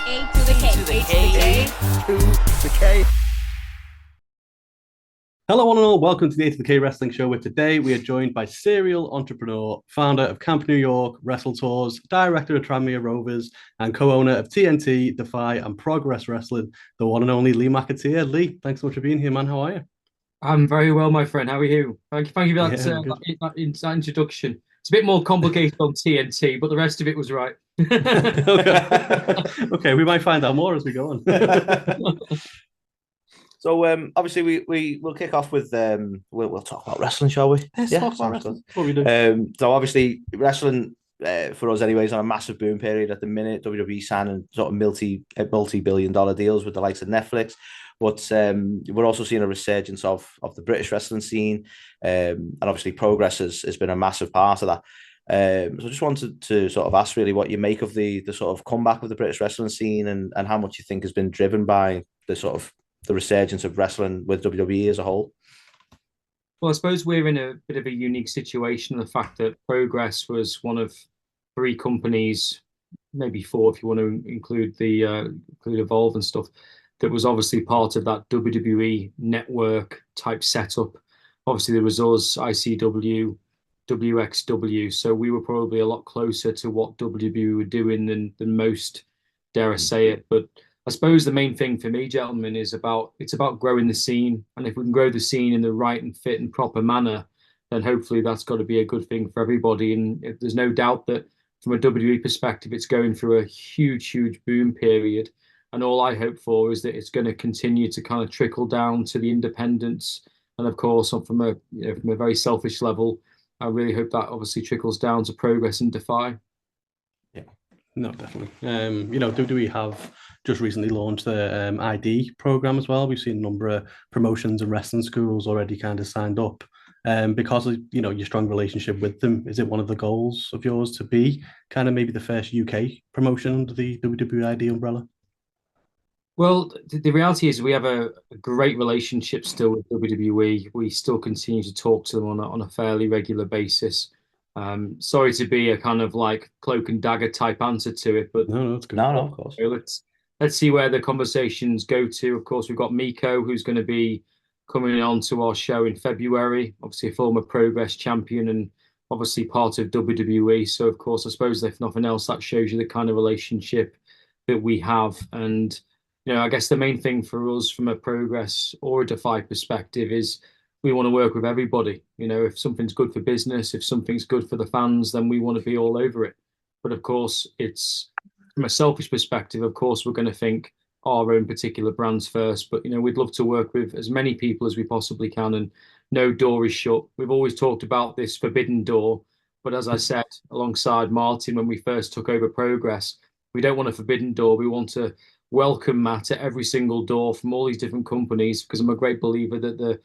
A to the K. to the K. To the K. Hello, one and all. Welcome to the A to the K Wrestling Show, where today we are joined by serial entrepreneur, founder of Camp New York, WrestleTours, director of Tranmere Rovers, and co-owner of TNT, Defy, and Progress Wrestling, the one and only Lee McATEER. Lee, thanks so much for being here, man. How are you? I'm very well, my friend. How are you? Thank you for that, that introduction. It's a bit more complicated on TNT, but the rest of it was right. Okay, we might find out more as we go on. So obviously we'll kick off with we'll talk about wrestling, shall we? Let's talk about wrestling. What we do. So obviously wrestling for us anyway is on a massive boom period at the minute. WWE signing sort of multi-billion-dollar deals with the likes of Netflix, but we're also seeing a resurgence of the British wrestling scene, and obviously Progress has been a massive part of that. So I just wanted to sort of ask really what you make of the sort of comeback of the British wrestling scene and how much you think has been driven by the sort of the resurgence of wrestling with WWE as a whole. Well, I suppose we're in a bit of a unique situation. The fact that Progress was one of three companies, maybe four if you want to include include Evolve and stuff, that was obviously part of that WWE network type setup. Obviously, there was us, ICW, WXW, so we were probably a lot closer to what WWE were doing than most, dare I say it. But I suppose the main thing for me, gentlemen, is it's about growing the scene. And if we can grow the scene in the right and fit and proper manner, then hopefully that's got to be a good thing for everybody. And there's no doubt that from a WWE perspective, it's going through a huge, huge boom period. And all I hope for is that it's going to continue to kind of trickle down to the independents. And of course, from a very selfish level, I really hope that obviously trickles down to Progress and Defy. Yeah, no, definitely. WWE have just recently launched the ID program as well. We've seen a number of promotions and wrestling schools already kind of signed up. Because of your strong relationship with them, is it one of the goals of yours to be kind of maybe the first UK promotion under the WWE ID umbrella? Well, the reality is we have a great relationship still with WWE. We still continue to talk to them on a fairly regular basis. Sorry to be a kind of like cloak and dagger type answer to it, but No, it's good. No, of course. Let's see where the conversations go to. Of course, we've got Miko, who's going to be coming on to our show in February, obviously a former Progress champion and obviously part of WWE. So, of course, I suppose if nothing else, that shows you the kind of relationship that we have. And, I guess the main thing for us from a Progress or a Defy perspective is we want to work with everybody. If something's good for business, if something's good for the fans, then we want to be all over it. But of course, it's from a selfish perspective, of course, we're going to think our own particular brands first. But, we'd love to work with as many people as we possibly can, and no door is shut. We've always talked about this forbidden door. But as I said, alongside Martin, when we first took over Progress, we don't want a forbidden door. We want to welcome Matt at every single door from all these different companies, because I'm a great believer that the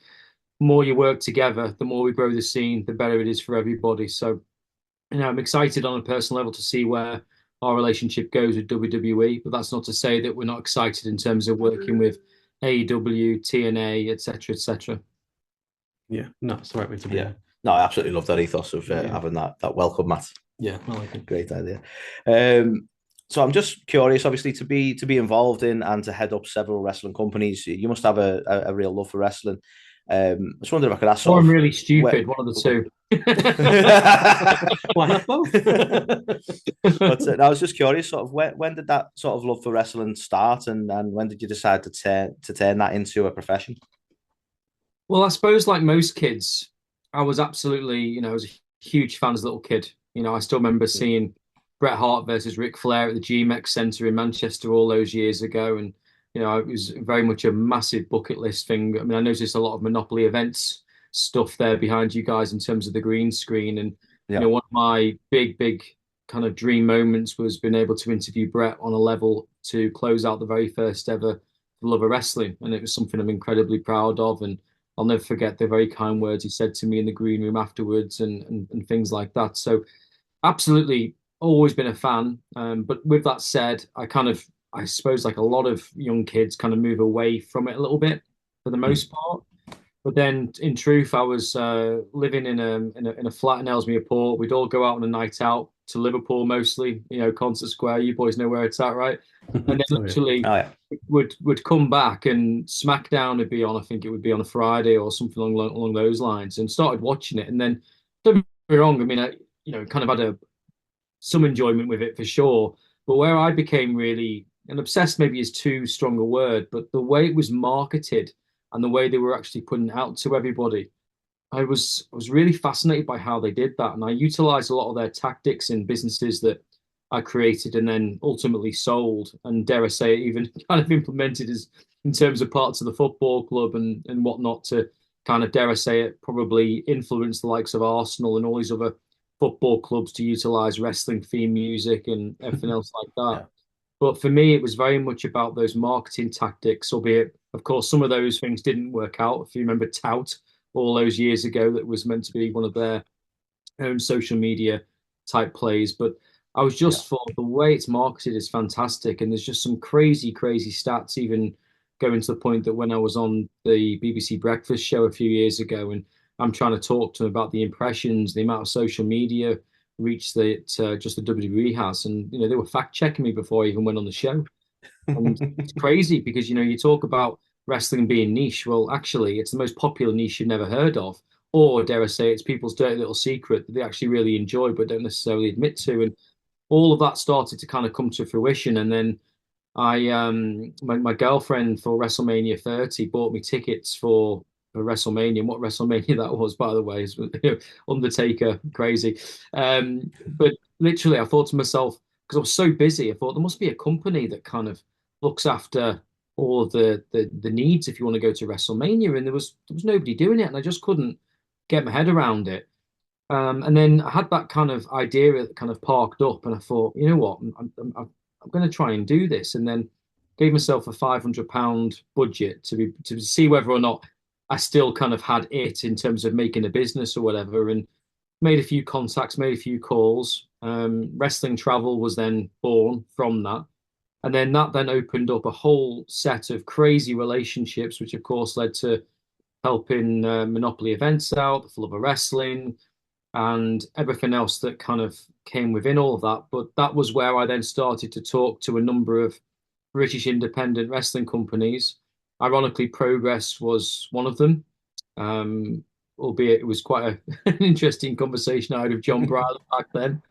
more you work together, the more we grow the scene, the better it is for everybody. So, I'm excited on a personal level to see where our relationship goes with WWE, but that's not to say that we're not excited in terms of working with AEW, TNA, etc., etc. Yeah, no, it's the right way to be. Yeah, no, I absolutely love that ethos of having that welcome mat. Yeah, I like it. Great idea. So I'm just curious, obviously, to be involved in and to head up several wrestling companies. You must have a real love for wrestling. I just wonder if I could ask. Or I'm really stupid, one of the two. Why not both? But I was just curious, sort of, when did that sort of love for wrestling start, and when did you decide to turn that into a profession? Well, I suppose like most kids, I was absolutely, I was a huge fan as a little kid. I still remember seeing Bret Hart versus Ric Flair at the GMX Centre in Manchester all those years ago, and it was very much a massive bucket list thing. I mean, I noticed a lot of Monopoly events stuff there behind you guys in terms of the green screen. And, one of my big kind of dream moments was being able to interview Bret on a level to close out the very first ever Love of Wrestling. And it was something I'm incredibly proud of. And I'll never forget the very kind words he said to me in the green room afterwards and things like that. So absolutely always been a fan. But with that said, I suppose like a lot of young kids kind of move away from it a little bit for the most part. But then in truth, I was living in a flat in Ellesmere Port. We'd all go out on a night out. to Liverpool mostly, Concert Square. You boys know where it's at, right? And then literally would come back, and SmackDown would be on. I think it would be on a Friday or something along those lines, and started watching it. And then, don't get me wrong, I mean, I kind of had some enjoyment with it for sure. But where I became really, and obsessed maybe is too strong a word, but the way it was marketed and the way they were actually putting it out to everybody, I was really fascinated by how they did that. And I utilized a lot of their tactics in businesses that I created and then ultimately sold, and dare I say even kind of implemented as in terms of parts of the football club and whatnot, to kind of, dare I say it, probably influence the likes of Arsenal and all these other football clubs to utilize wrestling theme music and everything else like that. Yeah. But for me, it was very much about those marketing tactics, albeit, of course, some of those things didn't work out. If you remember Tout all those years ago, that was meant to be one of their own social media type plays. But I was just thought the way it's marketed is fantastic. And there's just some crazy stats, even going to the point that when I was on the BBC Breakfast show a few years ago, and I'm trying to talk to them about the impressions, the amount of social media reach that just the WWE has. And, they were fact checking me before I even went on the show. And it's crazy because, you talk about wrestling being niche. Well, actually, it's the most popular niche you've never heard of. Or dare I say, it's people's dirty little secret that they actually really enjoy, but don't necessarily admit to. And all of that started to kind of come to fruition. And then my girlfriend for WrestleMania 30 bought me tickets for WrestleMania. And what WrestleMania that was, by the way, is Undertaker, crazy. But literally, I thought to myself, because I was so busy, I thought there must be a company that kind of looks after all of the needs if you want to go to WrestleMania, and there was nobody doing it, and I just couldn't get my head around it. And then I had that kind of idea that kind of parked up, and I thought, you know what, I'm going to try and do this, and then gave myself a £500 budget to see whether or not I still kind of had it in terms of making a business or whatever, and made a few contacts, made a few calls. Wrestling Travel was then born from that. And then that then opened up a whole set of crazy relationships, which of course led to helping Monopoly Events out, the Full of Wrestling, and everything else that kind of came within all of that. But that was where I then started to talk to a number of British independent wrestling companies. Ironically, Progress was one of them, albeit it was quite an interesting conversation I had with John Bryler back then.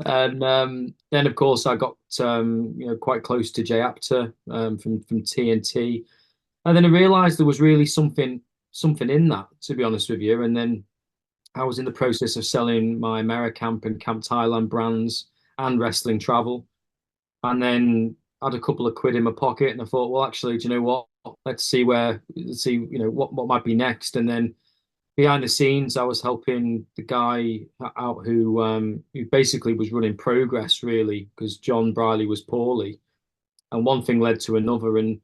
And then, of course, I got quite close to McATEER from TNT, and then I realised there was really something in that, to be honest with you. And then I was in the process of selling my Americamp and Camp Thailand brands and Wrestling Travel, and then I had a couple of quid in my pocket, and I thought, well, actually, do you know what? Let's see what might be next. And then behind the scenes, I was helping the guy out who basically was running Progress, really, because John Briley was poorly. And one thing led to another. And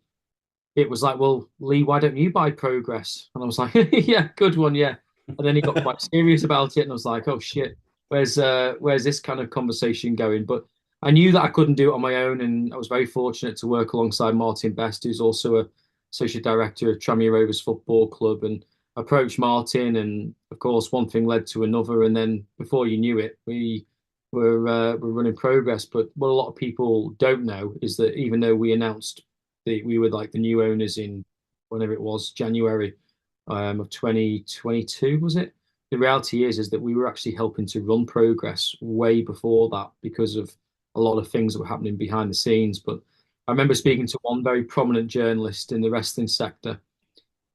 it was like, well, Lee, why don't you buy Progress? And I was like, yeah, good one, yeah. And then he got quite serious about it. And I was like, oh, shit, where's this kind of conversation going? But I knew that I couldn't do it on my own. And I was very fortunate to work alongside Martin Best, who's also a associate director of Tranmere Rovers Football Club, and approached Martin, and of course one thing led to another, and then before you knew it, we were running Progress. But what a lot of people don't know is that even though we announced that we were like the new owners in whenever it was, January of 2022, was it? The reality is that we were actually helping to run Progress way before that because of a lot of things that were happening behind the scenes. But I remember speaking to one very prominent journalist in the wrestling sector,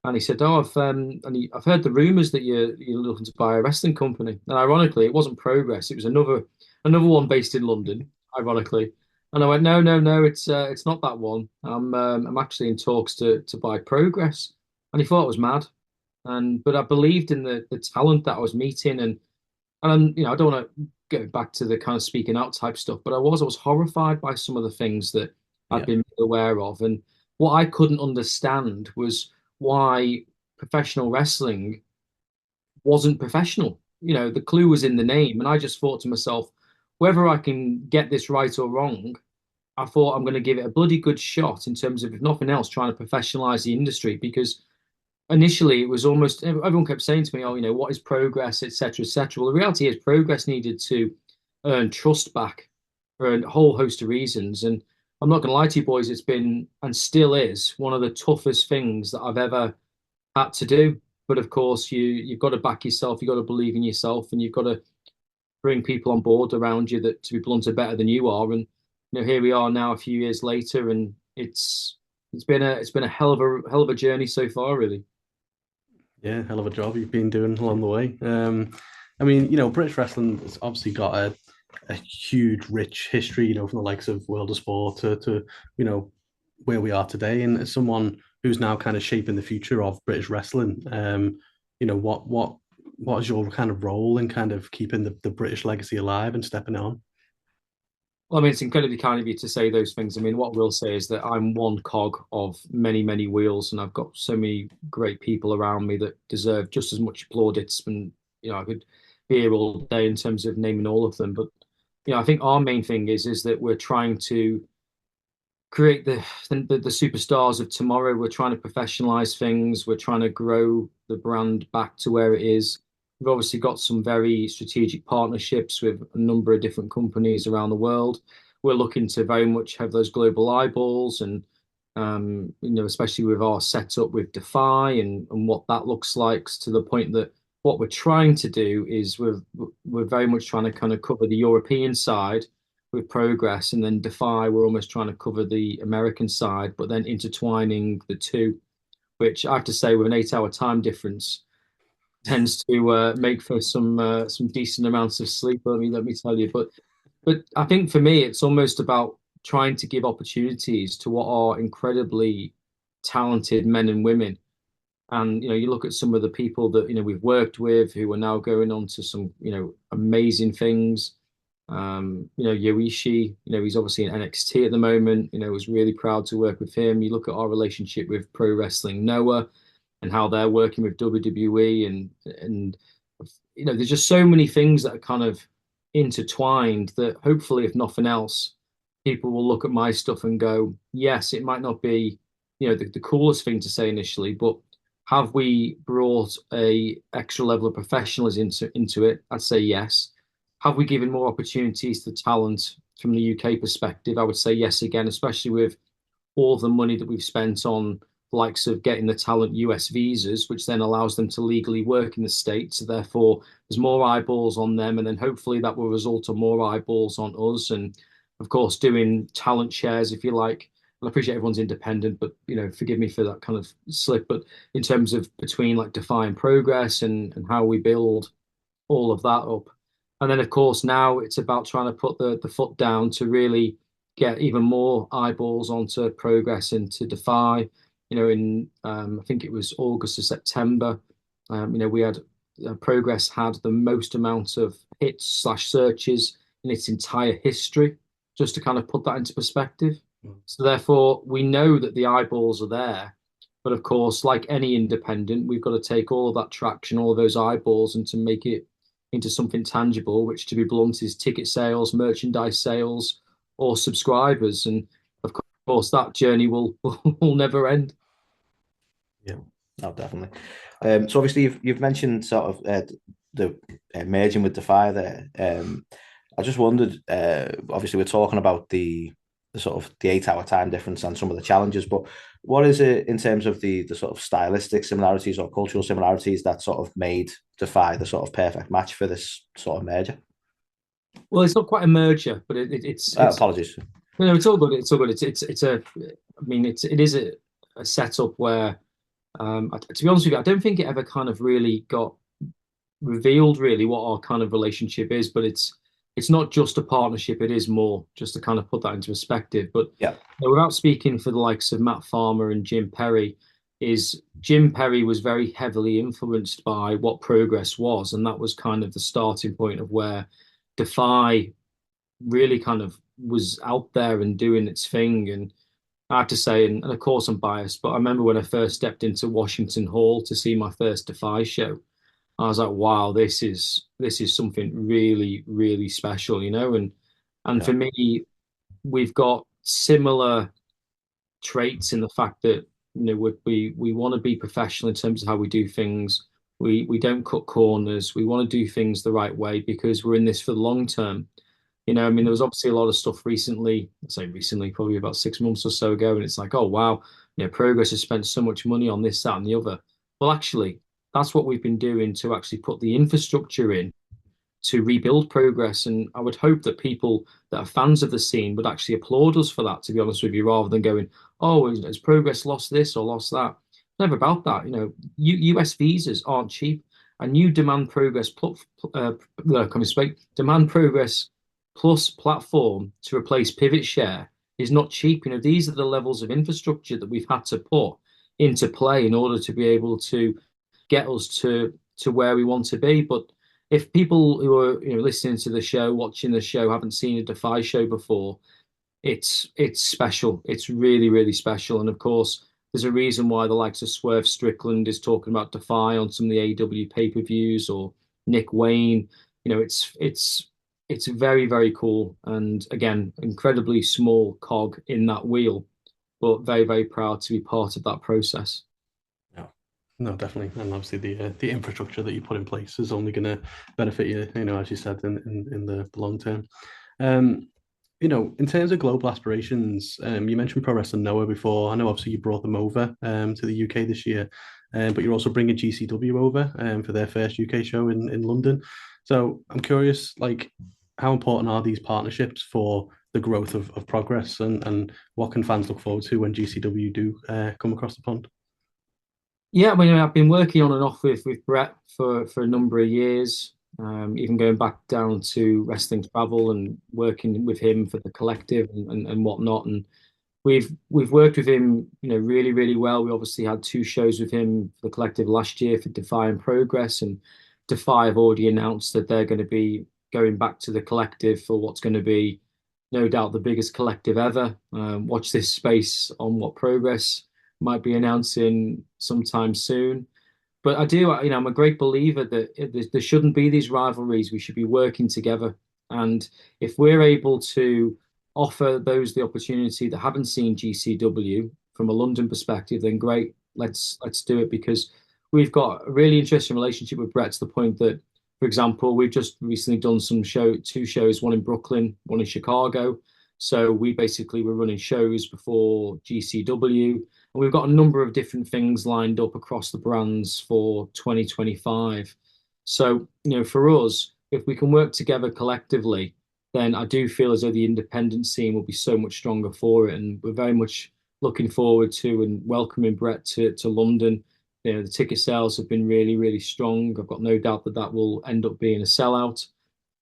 and he said, "Oh, I've heard the rumours that you're looking to buy a wrestling company." And ironically, it wasn't Progress; it was another one based in London. Ironically, and I went, "No, it's not that one. I'm actually in talks to buy Progress." And he thought I was mad, but I believed in the talent that I was meeting, and I don't want to go back to the kind of speaking out type stuff, but I was horrified by some of the things that I'd been aware of, and what I couldn't understand was why professional wrestling wasn't professional. The clue was in the name, and I just thought to myself, whether I can get this right or wrong, I thought I'm going to give it a bloody good shot in terms of, if nothing else, trying to professionalize the industry, because initially it was almost, everyone kept saying to me, oh, what is Progress, etc., etc. Well, the reality is Progress needed to earn trust back for a whole host of reasons. And I'm not going to lie to you, boys, it's been and still is one of the toughest things that I've ever had to do. But of course, you've got to back yourself, you've got to believe in yourself, and you've got to bring people on board around you that, to be blunt, are better than you are. And here we are now, a few years later, and it's been a hell of a journey so far, really. Yeah, hell of a job you've been doing along the way. I mean, British wrestling has obviously got a huge, rich history, from the likes of World of Sport to where we are today. And as someone who's now kind of shaping the future of British wrestling, what is your kind of role in kind of keeping the British legacy alive and stepping on? Well, I mean, it's incredibly kind of you to say those things. I mean, what we'll say is that I'm one cog of many, many wheels, and I've got so many great people around me that deserve just as much plaudits. And I could be here all day in terms of naming all of them. But I think our main thing is that we're trying to create the superstars of tomorrow. We're trying to professionalize things. We're trying to grow the brand back to where it is. We've obviously got some very strategic partnerships with a number of different companies around the world. We're looking to very much have those global eyeballs, and especially with our setup with Defy and what that looks like, to the point that what we're trying to do is we're very much trying to kind of cover the European side with Progress, and then Defy, we're almost trying to cover the American side, but then intertwining the two, which I have to say, with an 8-hour time difference, tends to make for some decent amounts of sleep. Let me tell you. But I think for me, it's almost about trying to give opportunities to what are incredibly talented men and women. And you look at some of the people that we've worked with who are now going on to some amazing things. Yoichi, he's obviously in NXT at the moment. Was really proud to work with him. You look at our relationship with Pro Wrestling Noah, and how they're working with WWE, and there's just so many things that are kind of intertwined that hopefully, if nothing else, people will look at my stuff and go, yes, it might not be the coolest thing to say initially, but have we brought a extra level of professionalism into it? I'd say yes. Have we given more opportunities to talent from the UK perspective? I would say yes again, especially with all the money that we've spent on likes of getting the talent US visas, which then allows them to legally work in the States. So therefore, there's more eyeballs on them, and then hopefully that will result in more eyeballs on us. And of course, doing talent shares, if you like. And I appreciate everyone's independent, but forgive me for that kind of slip. But in terms of between like Defy and Progress and how we build all of that up. And then of course now it's about trying to put the foot down to really get even more eyeballs onto Progress and to Defy. In I think it was August or September, we had Progress had the most amount of hits/searches in its entire history, just to kind of put that into perspective. So therefore, we know that the eyeballs are there, but of course, like any independent, we've got to take all of that traction, all of those eyeballs, and to make it into something tangible, which, to be blunt, is ticket sales, merchandise sales, or subscribers. And of course, that journey will never end. Yeah, no, definitely. So obviously you've mentioned sort of the merging with Defy there. I just wondered, obviously we're talking about the sort of the 8-hour time difference and some of the challenges, but what is it in terms of the sort of stylistic similarities or cultural similarities that sort of made Defy the sort of perfect match for this sort of merger? Well, it's not quite a merger, but it's apologies. No, it's all good. It's all good. It is a setup where, to be honest with you, I don't think it ever kind of really got revealed really what our kind of relationship is, but it's not just a partnership. It is more, just to kind of put that into perspective. But yeah, without speaking for the likes of Matt Farmer and Jim Perry, Jim Perry was very heavily influenced by what Progress was, and that was kind of the starting point of where Defy really kind of was out there and doing its thing. And I have to say, and of course I'm biased, but I remember when I first stepped into Washington Hall to see my first Defy show, I was like, wow, this is something really, really special, and yeah. For me, we've got similar traits in the fact that we want to be professional in terms of how we do things. We don't cut corners. We want to do things the right way because we're in this for the long term. You know, I mean, there was obviously a lot of stuff recently, I say recently, probably about 6 months or so ago, and it's like, oh wow, you know, Progress has spent so much money on this, that, and the other. Well, actually, that's what we've been doing to actually put the infrastructure in to rebuild Progress. And I would hope that people that are fans of the scene would actually applaud us for that, to be honest with you, rather than going, oh, has Progress lost this or lost that? Never about that. You know, US visas aren't cheap. A new demand Progress demand Progress plus platform to replace Pivot Share is not cheap. You know, these are the levels of infrastructure that we've had to put into play in order to be able to get us to where we want to be. But if people who are, you know, listening to the show, watching the show, haven't seen a Defy show before, it's special. It's really, really special. And of course, there's a reason why the likes of Swerve Strickland is talking about Defy on some of the AEW pay-per-views, or Nick Wayne. You know, it's very, very cool. And again, incredibly small cog in that wheel, but very, very proud to be part of that process. No, definitely, and obviously the infrastructure that you put in place is only going to benefit you, you know, as you said, in the long term. You know, in terms of global aspirations, you mentioned Pro Wrestling Noah before. I know obviously you brought them over to the UK this year, but you're also bringing GCW over for their first UK show in London. So I'm curious, like, how important are these partnerships for the growth of Progress, and what can fans look forward to when GCW do come across the pond? Yeah, I mean, I've been working on and off with Brett for a number of years, even going back down to Wrestling Travel and working with him for the collective and whatnot. And we've worked with him, you know, really, really well. We obviously had 2 shows with him for the collective last year for Defy and Progress, and Defy have already announced that they're going to be going back to the collective for what's going to be no doubt the biggest collective ever. Watch this space on what Progress might be announcing sometime soon. But I do, you know, I'm a great believer that there shouldn't be these rivalries. We should be working together. And if we're able to offer those the opportunity that haven't seen GCW from a London perspective, then great, let's do it, because we've got a really interesting relationship with Brett, to the point that, for example, we've just recently done 2 shows, one in Brooklyn, one in Chicago. So we basically were running shows before GCW. And we've got a number of different things lined up across the brands for 2025. So, you know, for us, if we can work together collectively, then I do feel as though the independent scene will be so much stronger for it. And we're very much looking forward to and welcoming Brett to London. You know, the ticket sales have been really, really strong. I've got no doubt that that will end up being a sellout.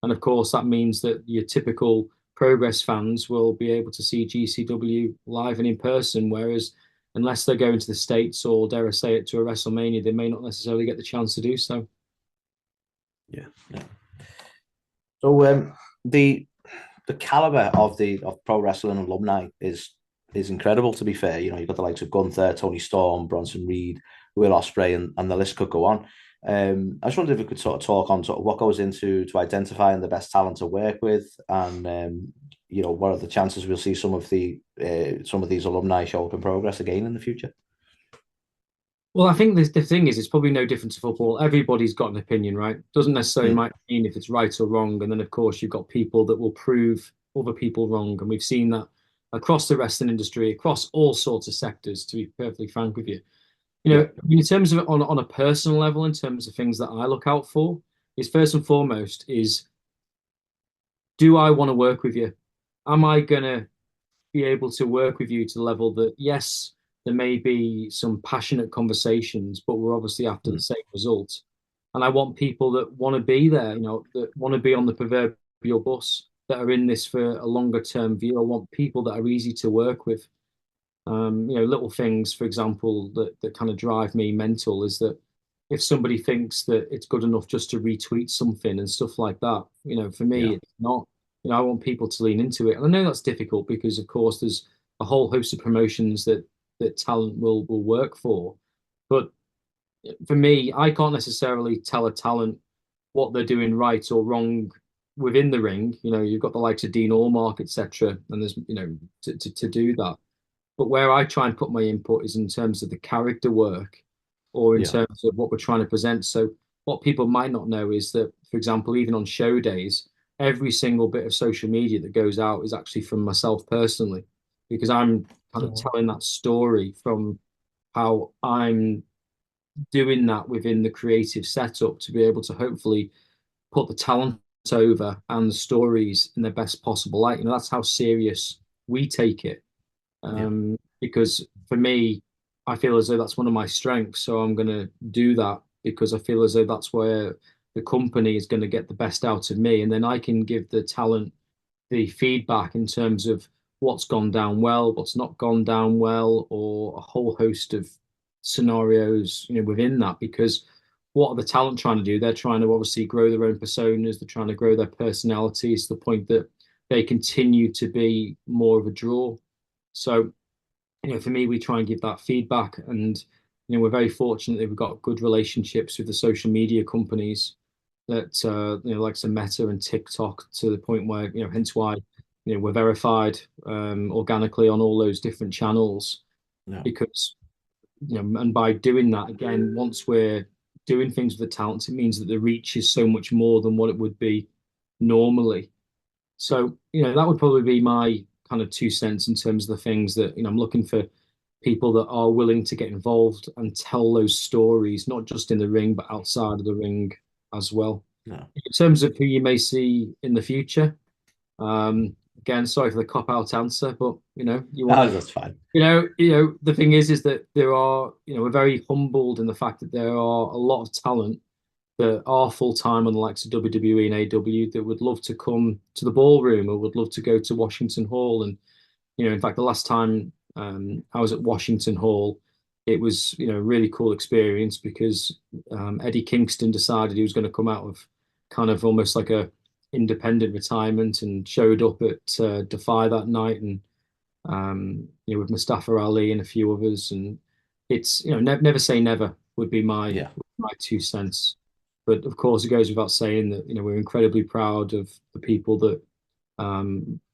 And of course, that means that your typical Progress fans will be able to see GCW live and in person, whereas unless they're going to the States, or dare I say it, to a WrestleMania, they may not necessarily get the chance to do so. Yeah. So the caliber of Pro Wrestling Alumni is incredible, to be fair. You know, you've got the likes of Gunther, Tony Storm, Bronson Reed, Will Ospreay, and the list could go on. I just wondered if we could sort of talk on sort of what goes into identifying the best talent to work with, and you know, what are the chances we'll see some of these alumni show up in Progress again in the future? Well, I think the thing is, it's probably no different to football. Everybody's got an opinion, right? Doesn't necessarily might mean if it's right or wrong. And then, of course, you've got people that will prove other people wrong. And we've seen that across the wrestling industry, across all sorts of sectors, to be perfectly frank with you. You know, in terms of on a personal level, in terms of things that I look out for, is first and foremost is, do I want to work with you? Am I going to be able to work with you to the level that, yes, there may be some passionate conversations, but we're obviously after the same result. And I want people that want to be there, you know, that want to be on the proverbial bus, that are in this for a longer term view. I want people that are easy to work with. You know, little things, for example, that kind of drive me mental is that if somebody thinks that it's good enough just to retweet something and stuff like that, you know, for me, it's not. You know, I want people to lean into it. And I know that's difficult because, of course, there's a whole host of promotions that talent will work for. But for me, I can't necessarily tell a talent what they're doing right or wrong within the ring. You know, you've got the likes of Dean Allmark, etc., and there's, you know, to do that. But where I try and put my input is in terms of the character work, or in terms of what we're trying to present. So what people might not know is that, for example, even on show days, every single bit of social media that goes out is actually from myself personally, because I'm kind of telling that story from how I'm doing that within the creative setup to be able to hopefully put the talent over and the stories in their best possible light. You know, that's how serious we take it. Because for me, I feel as though that's one of my strengths. So I'm going to do that because I feel as though that's where the company is going to get the best out of me. And then I can give the talent the feedback in terms of what's gone down well, what's not gone down well, or a whole host of scenarios, you know, within that. Because what are the talent trying to do? They're trying to obviously grow their own personas. They're trying to grow their personalities to the point that they continue to be more of a draw. So, you know, for me, we try and give that feedback, and you know, we're very fortunate that we've got good relationships with the social media companies that you know, like some Meta and TikTok, to the point where, you know, hence why, you know, we're verified organically on all those different channels. Because, you know, and by doing that, again, once we're doing things with the talents, it means that the reach is so much more than what it would be normally. So, you know, that would probably be my kind of 2 cents in terms of the things that, you know, I'm looking for people that are willing to get involved and tell those stories, not just in the ring, but outside of the ring as well. In terms of who you may see in the future, again, sorry for the cop-out answer, but you know, that's fine. You know, the thing is that there are, you know, we're very humbled in the fact that there are a lot of talent that are full-time on the likes of WWE and AW that would love to come to the ballroom or would love to go to Washington Hall. And, you know, in fact, the last time I was at Washington Hall, it was, you know, a really cool experience because Eddie Kingston decided he was going to come out of kind of almost like a independent retirement and showed up at Defy that night, and you know, with Mustafa Ali and a few others. And it's, you know, never say never would be my 2 cents. But of course, it goes without saying that, you know, we're incredibly proud of the people that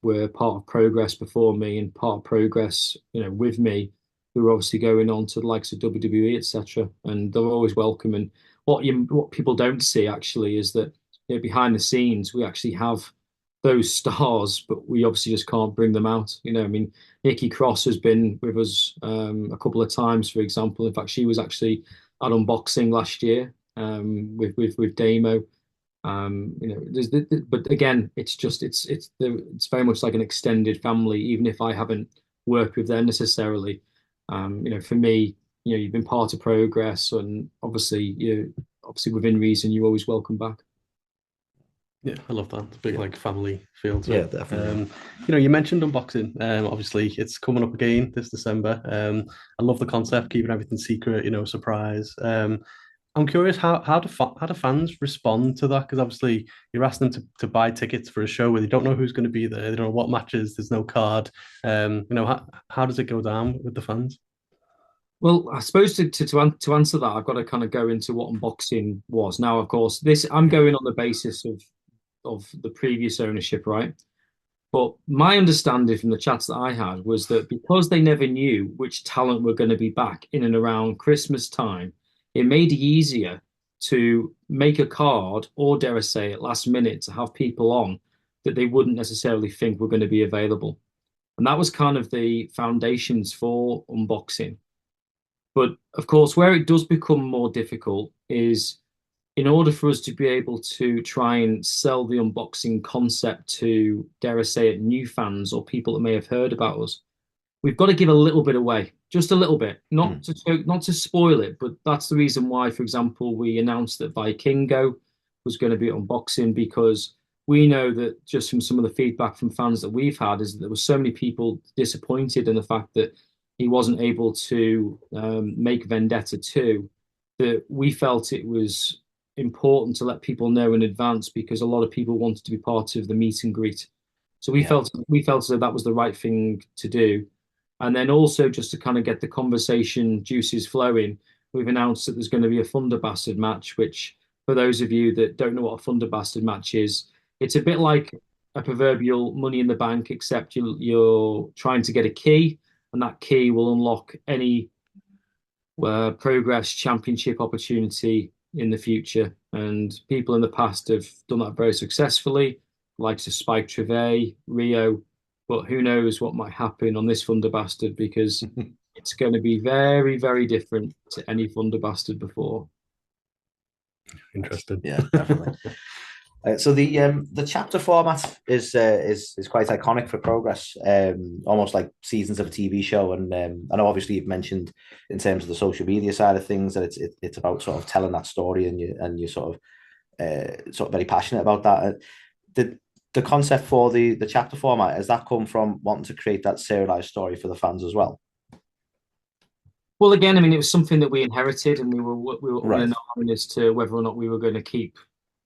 were part of Progress before me and part of Progress, you know, with me, who are obviously going on to the likes of WWE, etc. And they're always welcome. And what people don't see actually is that, you know, behind the scenes, we actually have those stars, but we obviously just can't bring them out. You know, I mean, Nikki Cross has been with us a couple of times, for example. In fact, she was actually at unboxing last year with Damo. You know, but again, it's very much like an extended family, even if I haven't worked with them necessarily. You know, for me, you know, you've been part of Progress, and obviously within reason, you're always welcome back. Yeah, I love that. It's a big like family feel to it. Definitely. You know, you mentioned unboxing. Obviously, it's coming up again this December. I love the concept, keeping everything secret. You know, surprise. I'm curious how do fans respond to that? Because obviously you're asking them to buy tickets for a show where they don't know who's going to be there, they don't know what matches, there's no card. You know, how does it go down with the fans? Well, I suppose to answer that, I've got to kind of go into what unboxing was. Now, of course, I'm going on the basis of the previous ownership, right? But my understanding from the chats that I had was that because they never knew which talent were going to be back in and around Christmas time, it made it easier to make a card, or dare I say at last minute, to have people on that they wouldn't necessarily think were going to be available. And that was kind of the foundations for unboxing. But of course, where it does become more difficult is in order for us to be able to try and sell the unboxing concept to, dare I say it, new fans or people that may have heard about us, we've got to give a little bit away, just a little bit, not to spoil it, but that's the reason why, for example, we announced that Vikingo was going to be unboxing, because we know that just from some of the feedback from fans that we've had is that there were so many people disappointed in the fact that he wasn't able to make Vendetta 2, that we felt it was important to let people know in advance, because a lot of people wanted to be part of the meet and greet. So we felt that was the right thing to do. And then also, just to kind of get the conversation juices flowing, we've announced that there's going to be a Thunder Bastard match, which, for those of you that don't know what a Thunder Bastard match is, it's a bit like a proverbial Money in the Bank, except you're trying to get a key, and that key will unlock any Progress Championship opportunity in the future. And people in the past have done that very successfully. likes of Spike Trivet, Rio, but who knows what might happen on this Thunder Bastard, because it's going to be very, very different to any Thunder Bastard before. Interesting. Yeah, definitely. So the chapter format is quite iconic for Progress, almost like seasons of a TV show. And I know obviously you've mentioned in terms of the social media side of things that it's about sort of telling that story, and you're sort of very passionate about that. The concept for the chapter format, has that come from wanting to create that serialized story for the fans as well? Well, again, I mean, it was something that we inherited, and we were Right. unknown as to whether or not we were going to keep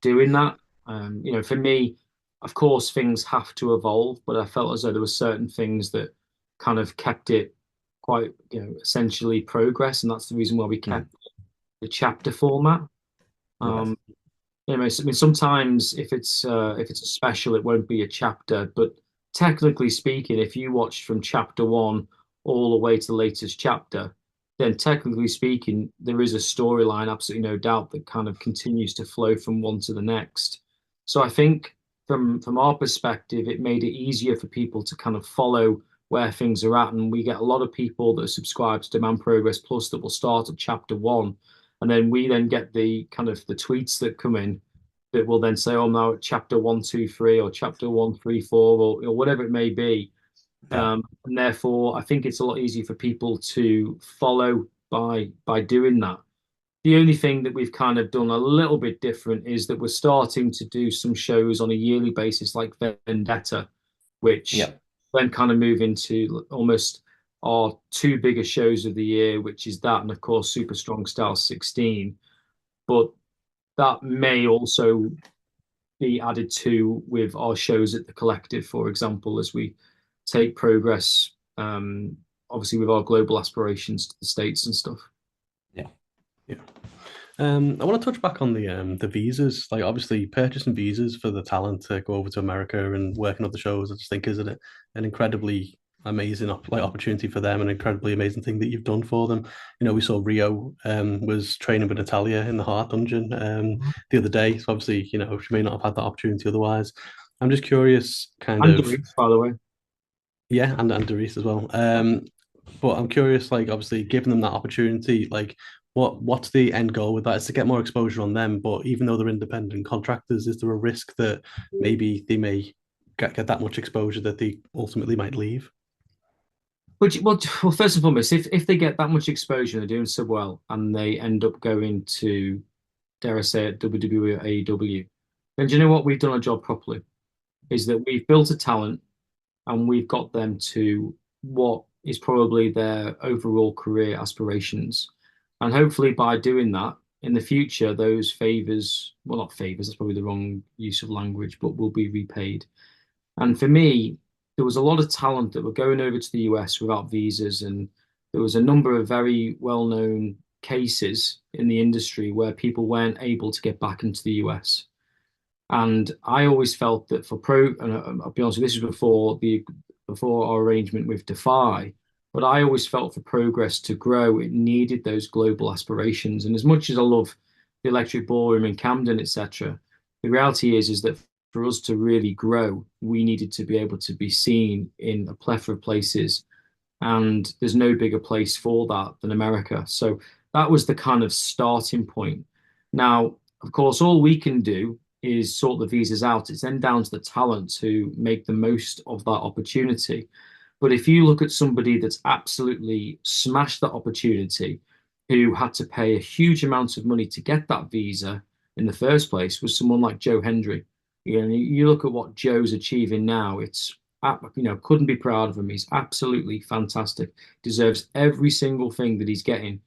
doing that. For me, of course, things have to evolve, but I felt as though there were certain things that kind of kept it quite, essentially Progress, and that's the reason why we kept the chapter format. Right. I mean, sometimes if it's a special, it won't be a chapter, but technically speaking, if you watched from chapter 1 all the way to the latest chapter, then technically speaking, there is a storyline, absolutely no doubt, that kind of continues to flow from one to the next. So I think from our perspective, it made it easier for people to kind of follow where things are at. And we get a lot of people that are subscribed to Demand Progress Plus that will start at chapter 1. And then we then get the kind of the tweets that come in that will then say, oh, I'm now at chapter 1, 2, 3, or chapter 1, 3, 4, or whatever it may be. Yeah. And therefore, I think it's a lot easier for people to follow by doing that. The only thing that we've kind of done a little bit different is that we're starting to do some shows on a yearly basis, like Vendetta, which then kind of move into almost our 2 biggest shows of the year, which is that, and of course, Super Strong Style 16. But that may also be added to with our shows at the Collective, for example, as we take Progress, obviously with our global aspirations to the States and stuff. Yeah. I want to touch back on the visas. Like, obviously, purchasing visas for the talent to go over to America and working on the shows, I just think is an incredibly amazing opportunity for them, an incredibly amazing thing that you've done for them. We saw Rio was training with Natalia in the Heart Dungeon the other day. So obviously, she may not have had that opportunity otherwise. I'm just curious, And Doris, by the way. Yeah, and Doris as well. But I'm curious, like, obviously, giving them that opportunity, like, what's the end goal with that? Is to get more exposure on them, but even though they're independent contractors, is there a risk that maybe they may get that much exposure that they ultimately might leave? Well, first and foremost, if they get that much exposure, they're doing so well, and they end up going to, dare I say it, WWE or AEW, then do you know what? We've done our job properly. Is that we've built a talent, and we've got them to what is probably their overall career aspirations. And hopefully by doing that, in the future, those favors, well, not favors, that's probably the wrong use of language, but will be repaid. And for me, there was a lot of talent that were going over to the US without visas. And there was a number of very well-known cases in the industry where people weren't able to get back into the US. And I always felt that and I'll be honest with you, this was before our arrangement with Defy, but I always felt for Progress to grow, it needed those global aspirations. And as much as I love the Electric Ballroom in Camden, etc., the reality is that for us to really grow, we needed to be able to be seen in a plethora of places. And there's no bigger place for that than America. So that was the kind of starting point. Now, of course, all we can do is sort the visas out. It's then down to the talent to make the most of that opportunity. But if you look at somebody that's absolutely smashed that opportunity, who had to pay a huge amount of money to get that visa in the first place, was someone like Joe Hendry. You look at what Joe's achieving now, it's, couldn't be proud of him. He's absolutely fantastic, deserves every single thing that he's getting.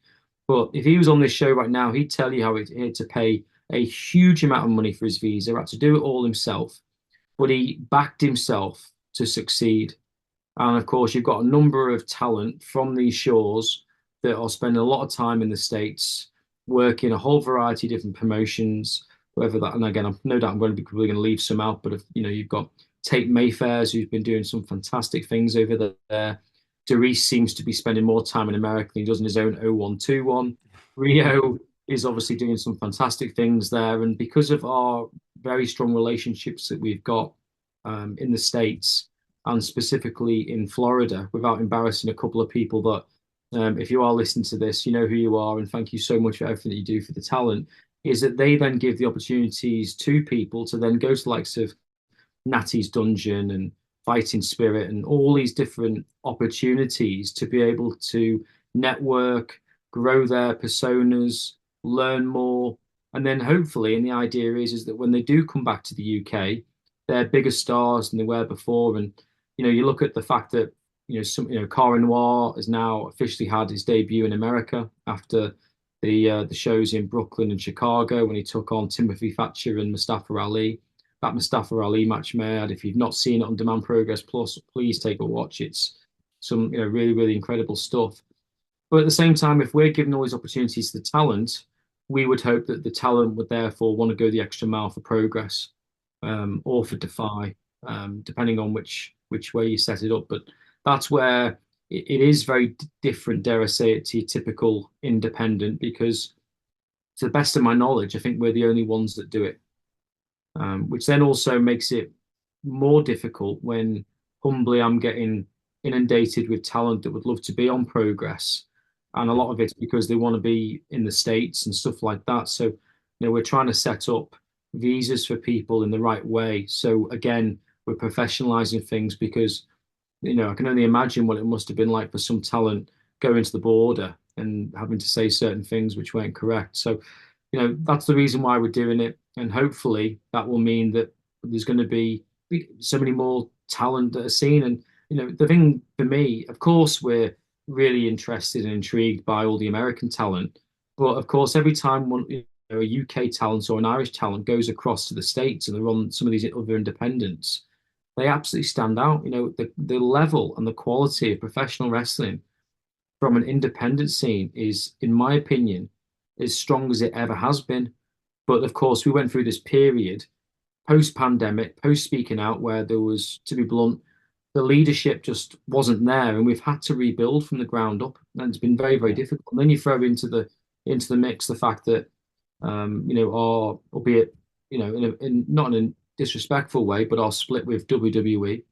But if he was on this show right now, he'd tell you how he had to pay a huge amount of money for his visa, had to do it all himself, but he backed himself to succeed. And of course, you've got a number of talent from these shores that are spending a lot of time in the States, working a whole variety of different promotions, whether that, and again, I'm no doubt I'm probably going to leave some out, but if you've got Tate Mayfairs, who's been doing some fantastic things over there. Doris seems to be spending more time in America than he does in his own 0121. Rio is obviously doing some fantastic things there. And because of our very strong relationships that we've got in the States and specifically in Florida, without embarrassing a couple of people that, if you are listening to this, you know who you are, and thank you so much for everything that you do for the talent, is that they then give the opportunities to people to then go to the likes of Natty's Dungeon and Fighting Spirit and all these different opportunities to be able to network, grow their personas, learn more. And then hopefully, and the idea is that when they do come back to the UK, they're bigger stars than they were before. And, you look at the fact that, Cara Noir has now officially had his debut in America after the shows in Brooklyn and Chicago when he took on Timothy Thatcher and Mustafa Ali. That Mustafa Ali match, mad. If you've not seen it on Demand Progress Plus, please take a watch. It's some really, really incredible stuff. But at the same time, if we're giving all these opportunities to the talent, we would hope that the talent would therefore want to go the extra mile for Progress, or for Defy, depending on which way you set it up. But that's where it is very different, dare I say it, to your typical independent, because to the best of my knowledge, I think we're the only ones that do it. Which then also makes it more difficult when humbly I'm getting inundated with talent that would love to be on Progress. And a lot of it's because they want to be in the States and stuff like that. So, we're trying to set up visas for people in the right way. So again, we're professionalizing things because, I can only imagine what it must have been like for some talent going to the border and having to say certain things which weren't correct. So, that's the reason why we're doing it. And hopefully that will mean that there's going to be so many more talent that are seen. And, the thing for me, of course, we're really interested and intrigued by all the American talent. But of course, every time a UK talent or an Irish talent goes across to the States and they're on some of these other independents, they absolutely stand out. The level and the quality of professional wrestling from an independent scene is, in my opinion, as strong as it ever has been. But of course, we went through this period post-pandemic, post-speaking out, where there was, to be blunt, the leadership just wasn't there, and we've had to rebuild from the ground up, and it's been very, very difficult. And then you throw into the mix the fact that, our, albeit, not in a disrespectful way, but our split with WWE,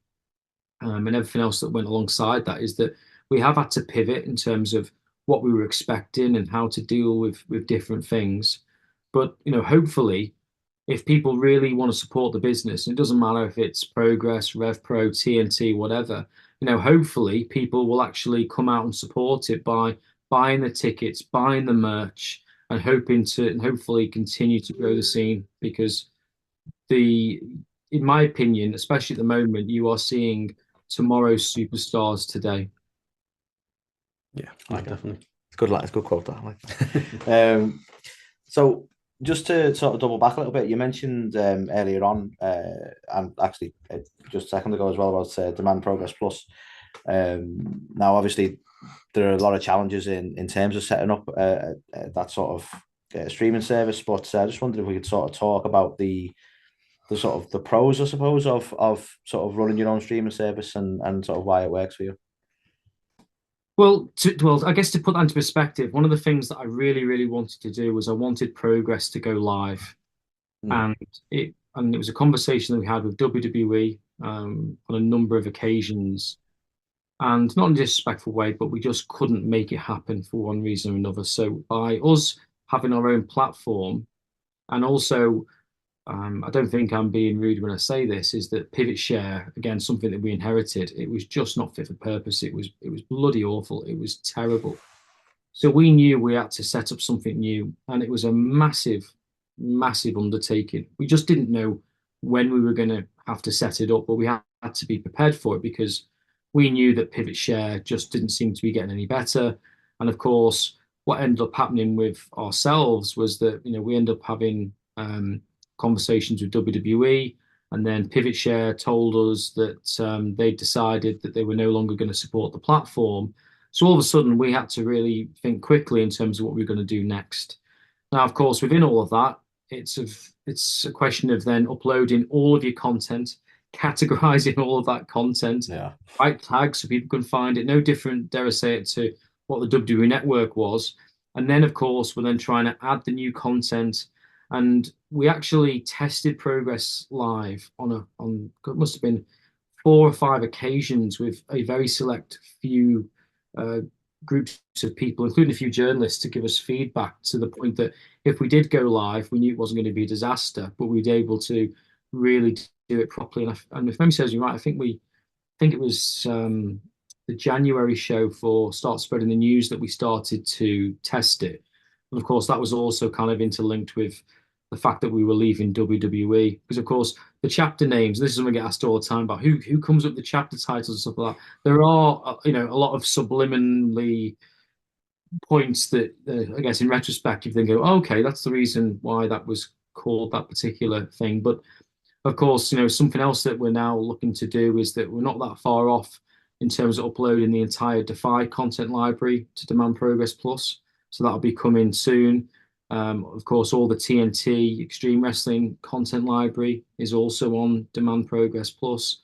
and everything else that went alongside that, is that we have had to pivot in terms of what we were expecting and how to deal with different things. But, hopefully, if people really want to support the business, and it doesn't matter if it's Progress, RevPro, TNT, whatever, hopefully people will actually come out and support it by buying the tickets, buying the merch, and hopefully continue to grow the scene. Because in my opinion, especially at the moment, you are seeing tomorrow's superstars today. Yeah, definitely. It's good. It's a good quote. That. So just to sort of double back a little bit, you mentioned earlier on, and actually just a second ago as well, about Demand Progress Plus. Now, obviously, there are a lot of challenges in terms of setting up that sort of streaming service. But I just wondered if we could sort of talk about the sort of the pros, I suppose, of sort of running your own streaming service and sort of why it works for you. Well, I guess to put that into perspective, one of the things that I really, really wanted to do was I wanted Progress to go live. And it was a conversation that we had with WWE on a number of occasions, and not in a disrespectful way, but we just couldn't make it happen for one reason or another. So by us having our own platform, and also, I don't think I'm being rude when I say this, is that Pivot Share, again, something that we inherited, it was just not fit for purpose. It was bloody awful. It was terrible. So we knew we had to set up something new, and it was a massive, massive undertaking. We just didn't know when we were going to have to set it up, but we had to be prepared for it, because we knew that Pivot Share just didn't seem to be getting any better. And of course, what ended up happening with ourselves was that, we ended up having conversations with WWE, and then Pivot Share told us that they decided that they were no longer going to support the platform. So all of a sudden, we had to really think quickly in terms of what we were going to do next. Now, of course, within all of that, it's a question of then uploading all of your content, categorizing all of that content, right tags so people can find it. No different, dare I say it, to what the WWE Network was. And then, of course, we're then trying to add the new content And we actually tested Progress live on it must have been 4 or 5 occasions with a very select few groups of people, including a few journalists, to give us feedback, to the point that if we did go live, we knew it wasn't going to be a disaster, but we'd be able to really do it properly. And if memory serves me right, I think it was the January show for Start Spreading the News that we started to test it. And of course, that was also kind of interlinked with the fact that we were leaving WWE, because of course the chapter names, this is something I get asked all the time about who comes up with the chapter titles and stuff like that. There are a lot of subliminally points that I guess in retrospect you think, oh, okay, that's the reason why that was called that particular thing. But of course, something else that we're now looking to do is that we're not that far off in terms of uploading the entire Defy content library to Demand Progress Plus. So that'll be coming soon. Of course, all the TNT Extreme Wrestling content library is also on Demand Progress Plus.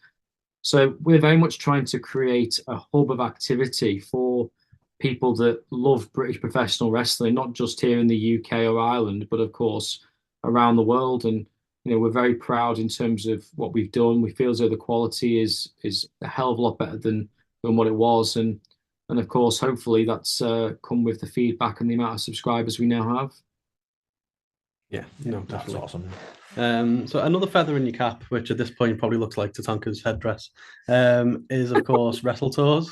So we're very much trying to create a hub of activity for people that love British professional wrestling, not just here in the UK or Ireland, but of course around the world. And we're very proud in terms of what we've done. We feel as though the quality is a hell of a lot better than what it was. And of course, hopefully that's come with the feedback and the amount of subscribers we now have. Yeah, no, definitely. That's awesome. So another feather in your cap, which at this point probably looks like Tatanka's headdress, is of course WrestleTours.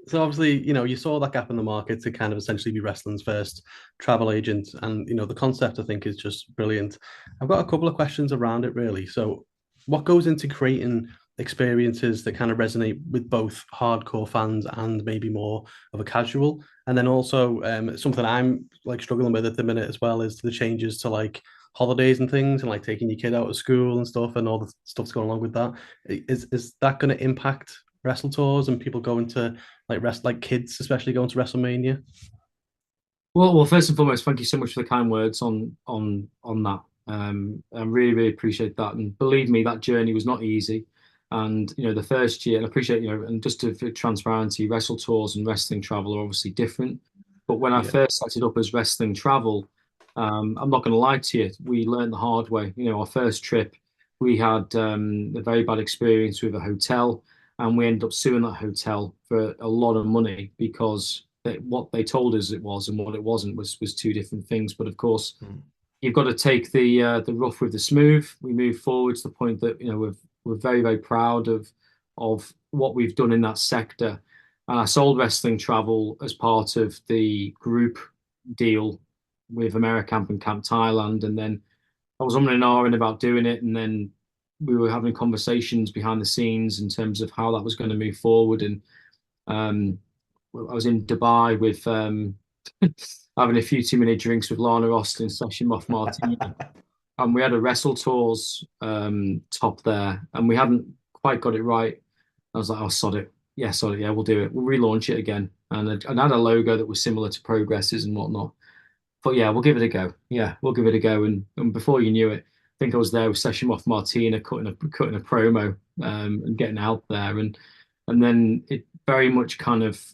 So obviously, you saw that gap in the market to kind of essentially be wrestling's first travel agent, and the concept I think is just brilliant. I've got a couple of questions around it really. So, what goes into creating experiences that kind of resonate with both hardcore fans and maybe more of a casual? And then also something I'm like struggling with at the minute as well is the changes to like holidays and things, and like taking your kid out of school and stuff, and all the stuff's going along with that. Is that going to impact WrestleTours and people going to like kids, especially going to WrestleMania? Well, first and foremost, thank you so much for the kind words on that. I really, really appreciate that. And believe me, that journey was not easy. And the first year, and I appreciate and just for transparency, WrestleTours and wrestling travel are obviously different. But when I first set it up as wrestling travel, I'm not going to lie to you, we learned the hard way. Our first trip, we had a very bad experience with a hotel, and we ended up suing that hotel for a lot of money because what they told us it was and what it wasn't was two different things. But of course, you've got to take the rough with the smooth. We move forward to the point that we're very, very proud of what we've done in that sector. And I sold wrestling travel as part of the group deal with Americamp and Camp Thailand. And then I was umming and ahhing about doing it. And then we were having conversations behind the scenes in terms of how that was going to move forward. And I was in Dubai with having a few too many drinks with Lana Austin, Session Moff Martini. And we had a WrestleTours top there, and we hadn't quite got it right. I was like, oh, sod it. Yeah, sod it. Yeah, we'll do it. We'll relaunch it again. And I had a logo that was similar to Progress's and whatnot. But yeah, we'll give it a go. Yeah, we'll give it a go. And before you knew it, I think I was there with Session Moff Martina cutting a promo and getting out there. And then it very much kind of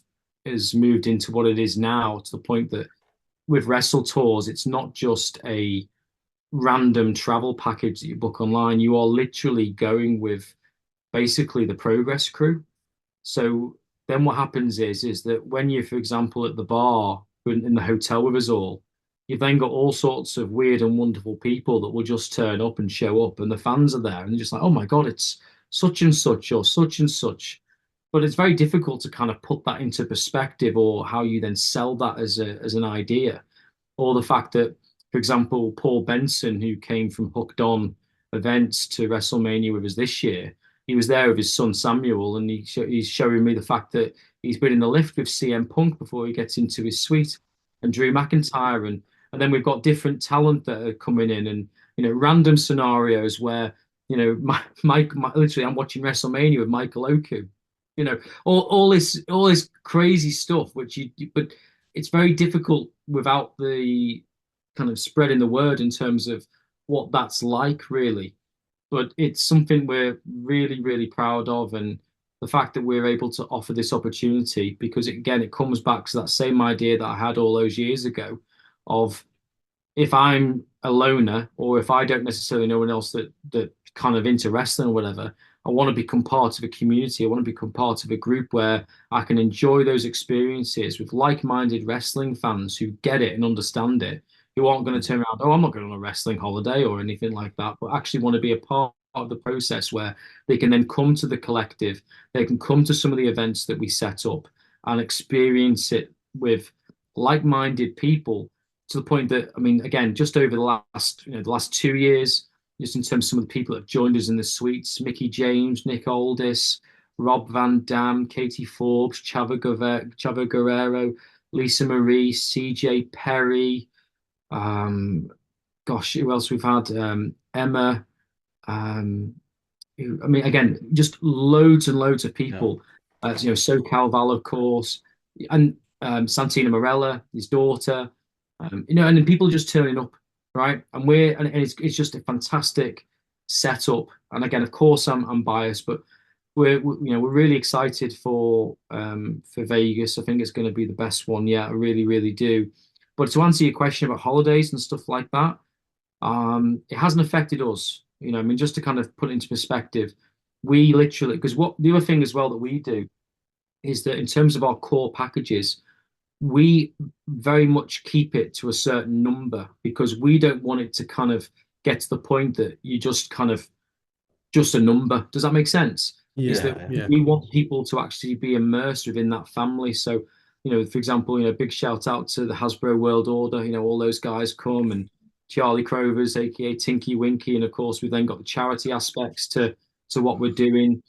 has moved into what it is now, to the point that with WrestleTours, it's not just a random travel package that you book online. You are literally going with basically the Progress crew. So then what happens is that when you're, for example, at the bar in the hotel with us all, you've then got all sorts of weird and wonderful people that will just turn up and show up, and the fans are there and they're just like, oh my God, it's such and such or such and such. But it's very difficult to kind of put that into perspective, or how you then sell that as an idea. Or the fact that, for example, Paul Benson, who came from Hooked On events to WrestleMania with us this year, he was there with his son Samuel, and he's showing me the fact that he's been in the lift with CM Punk before he gets into his suite, and Drew McIntyre, and then we've got different talent that are coming in, and random scenarios where Mike literally, I'm watching WrestleMania with Michael Oku, all this crazy stuff, but it's very difficult without the kind of spreading the word in terms of what that's like, really. But it's something we're really, really proud of, and the fact that we're able to offer this opportunity, because it comes back to that same idea that I had all those years ago of if I'm a loner or if I don't necessarily know anyone else that kind of into wrestling or whatever, I want to become part of a community. I want to become part of a group where I can enjoy those experiences with like-minded wrestling fans who get it and understand it, who aren't going to turn around, oh, I'm not going on a wrestling holiday or anything like that, but actually want to be a part of the process where they can then come to the collective, they can come to some of the events that we set up and experience it with like-minded people to the point that, I mean, again, just over the last 2 years, just in terms of some of the people that have joined us in the suites, Mickey James, Nick Aldis, Rob Van Dam, Katie Forbes, Chava Guerrero, Lisa Marie, CJ Perry, gosh, who else we've had? Emma, I mean, again, just loads and loads of people. SoCal Val, of course, and Santina Morella, his daughter, and then people just turning up, right? And it's just a fantastic setup. And again, of course, I'm biased, but we're really excited for Vegas. I think it's going to be the best one yet. I really, really do. But to answer your question about holidays and stuff like that, it hasn't affected us. I mean, just to kind of put it into perspective, we literally, because what the other thing as well that we do is that in terms of our core packages, we very much keep it to a certain number because we don't want it to kind of get to the point that you just kind of just a number. Does that make sense? Is that we want people to actually be immersed within that family. So, for example, big shout out to the Hasbro World Order, all those guys come, and Charlie Crovers, aka Tinky Winky, and of course we've then got the charity aspects to what we're doing.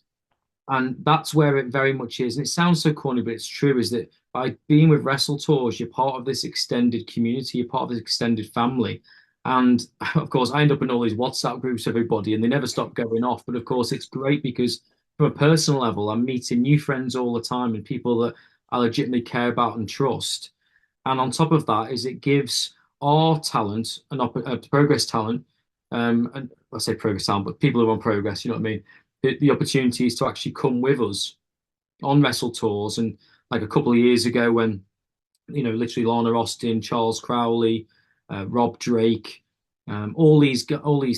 And that's where it very much is. And it sounds so corny, but it's true, is that by being with WrestleTours, you're part of this extended community, you're part of this extended family. And of course, I end up in all these WhatsApp groups, everybody, and they never stop going off. But of course, it's great because from a personal level, I'm meeting new friends all the time and people that I legitimately care about and trust. And on top of that, is it gives our talent and progress talent, and I say progress talent, but people who are on progress, you know what I mean? The opportunities to actually come with us on WrestleTours. And like a couple of years ago when, literally Lana Austin, Charles Crowley, Rob Drake, all these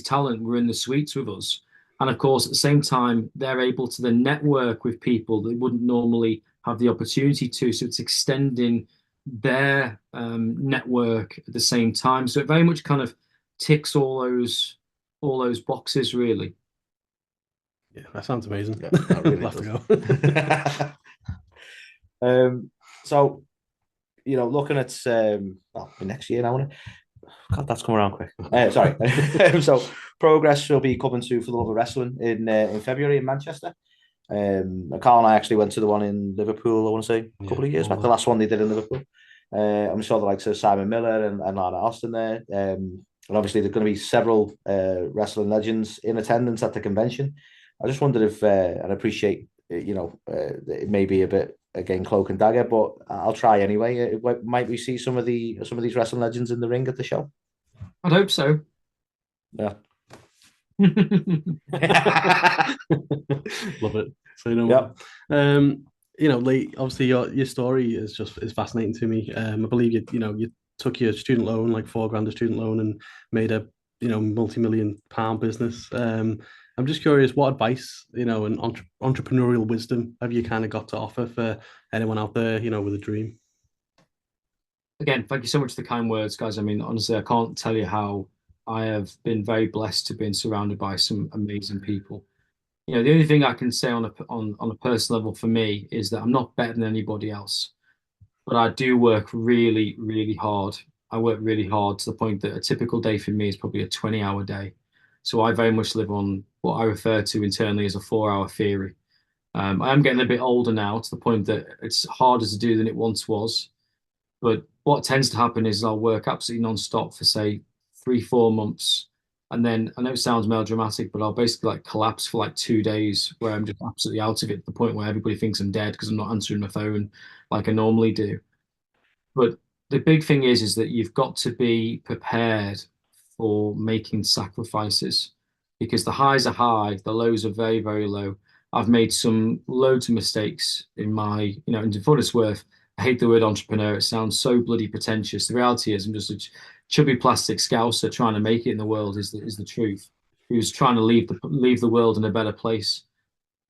talent were in the suites with us. And of course, at the same time, they're able to then network with people that wouldn't normally have the opportunity to. So it's extending their network at the same time. So it very much kind of ticks all those boxes, really. Yeah, that sounds amazing. Yeah, that really We'll have to go. So, looking at next year now, God, that's coming around quick. Sorry. So, Progress will be coming to For the Love of Wrestling in February in Manchester. Carl and I actually went to the one in Liverpool, I want to say, a couple of years back. The last one they did in Liverpool. I'm sure the likes of Simon Miller and Lana Austin there. And obviously, there's going to be several wrestling legends in attendance at the convention. I just wondered if, and I appreciate, it may be a bit, again, cloak and dagger, but I'll try anyway. Might we see some of these wrestling legends in the ring at the show? I'd hope so. Yeah. Love it. So Lee, obviously your story is fascinating to me. I believe you took your student loan, like $4,000 student loan, and made a multi-million-pound business. I'm just curious, what advice, and entrepreneurial wisdom have you kind of got to offer for anyone out there, with a dream? Again, thank you so much for the kind words, guys. I mean, honestly, I can't tell you how I have been very blessed to be surrounded by some amazing people. The only thing I can say on a personal level for me is that I'm not better than anybody else, but I do work really, really hard. I work really hard to the point that a typical day for me is probably a 20-hour day. So I very much live on what I refer to internally as a 4-hour theory. I am getting a bit older now to the point that it's harder to do than it once was. But what tends to happen is I'll work absolutely non-stop for, say, 3-4 months. And then I know it sounds melodramatic, but I'll basically collapse for 2 days where I'm just absolutely out of it, to the point where everybody thinks I'm dead because I'm not answering my phone like I normally do. But the big thing is that you've got to be prepared for making sacrifices, because the highs are high, the lows are very, very low. I've made some loads of mistakes in my, and for what it's worth, I hate the word entrepreneur. It sounds so bloody pretentious. The reality is I'm just chubby plastic scouser trying to make it in the world is the truth. Who's trying to leave the world in a better place.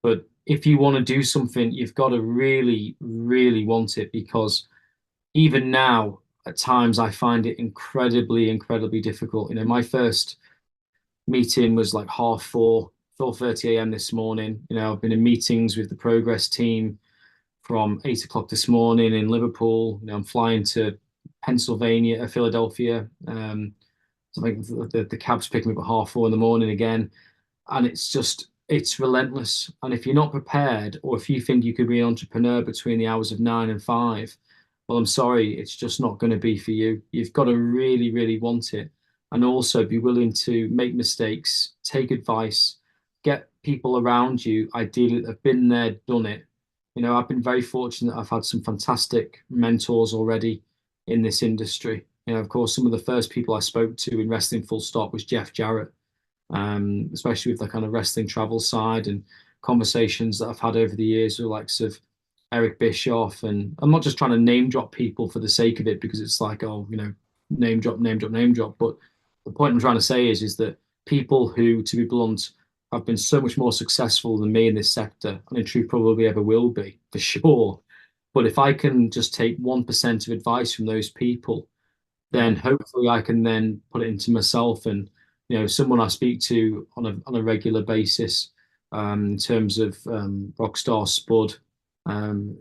But if you want to do something, you've got to really, really want it, because even now, at times, I find it incredibly, incredibly difficult. You know, my first meeting was like 4:30 a.m. this morning. You know, I've been in meetings with the Progress team from 8 o'clock this morning in Liverpool. You know, I'm flying to Pennsylvania, Philadelphia. So I think the cab's picking me up at 4:30 in the morning again. And it's relentless. And if you're not prepared, or if you think you could be an entrepreneur between the hours of 9 and 5, well, I'm sorry, it's just not going to be for you. You've got to really, really want it. And also be willing to make mistakes, take advice, get people around you, ideally, that have been there, done it. You know, I've been very fortunate. I've had some fantastic mentors already in this industry. You know, of course, some of the first people I spoke to in wrestling full stop was Jeff Jarrett, especially with the kind of wrestling travel side, and conversations that I've had over the years with the likes of Eric Bischoff. And I'm not just trying to name drop people for the sake of it, because it's like, oh, you know, name drop, name drop, name drop. But the point I'm trying to say is that people who, to be blunt, have been so much more successful than me in this sector, and in truth probably ever will be, for sure. But if I can just take 1% of advice from those people, then hopefully I can then put it into myself. And you know, someone I speak to on a regular basis, in terms of Rockstar Spud,